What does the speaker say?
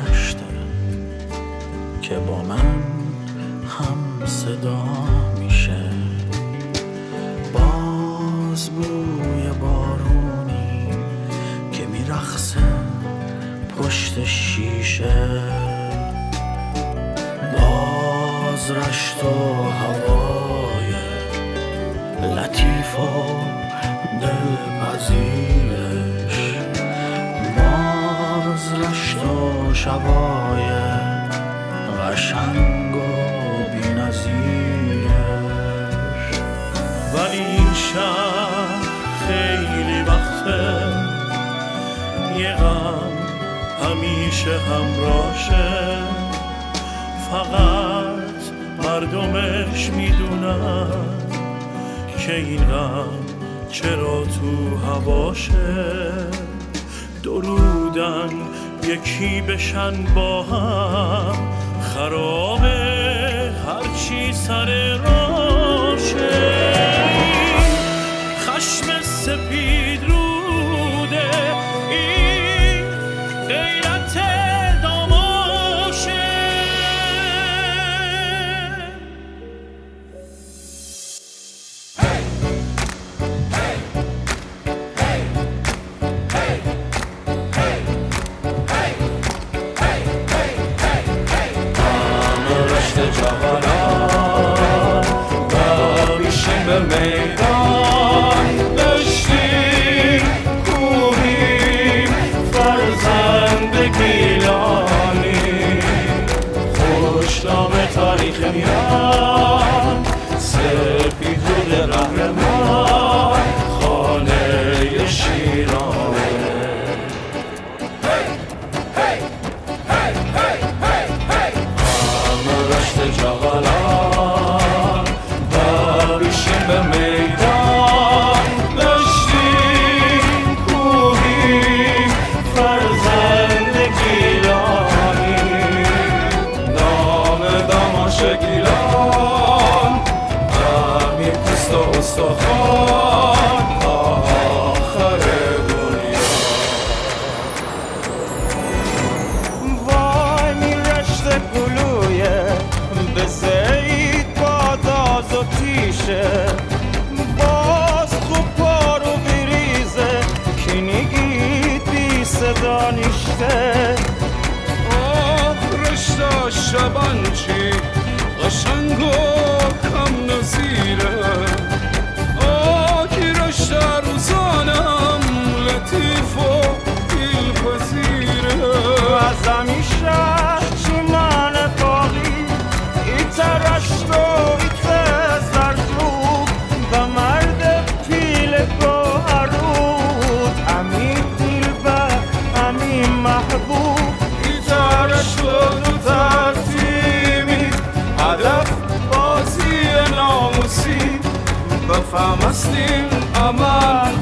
برگشته که با من هم صدا میشه. باز بوی بارونی که میرقصه پشت شیشه، باز رشت و هوای لطیف و دلپذیرش، باز رشت و شبای قشنگ و بی‌نظیرش. ولی این شهر خیلی وقته یه غم همیشه همراشه، فقط مردمش میدونن که این غم چرا تو هواشه. درودن یکی بشن با هم، خرابه هرچی سر راشه. خشم سپید روده این غیرت داماشه. جوانان بریشیم به میدان، دشتیم کوهیم فرزند گیلانی، خوشنام تاریخ میان سپید رود قهرمان خانه شیرانه. جوانان بریشیم به میدان، دشتیم کوهیم فرزند گیلانی، نام داماش گیلان امیر پوست و استخوان آخر دنیا. وای میرشته گلویه به زید باداز و تیشه، باز خوب پارو بریزه کنیگید بی صدا نیشته. آه رشتا شبانچی قشنگ و کم نظیره، آه کی رشتا روزانم لطیف و دلپذیره. از همیشه چیمان باقی ایترشت و ایت زرزوب به مرد پیل گوهرود، امی دلبر امی محبوب ایترشت و دو ترتیمی هدف بازی ناموسی، بفهم استیم امان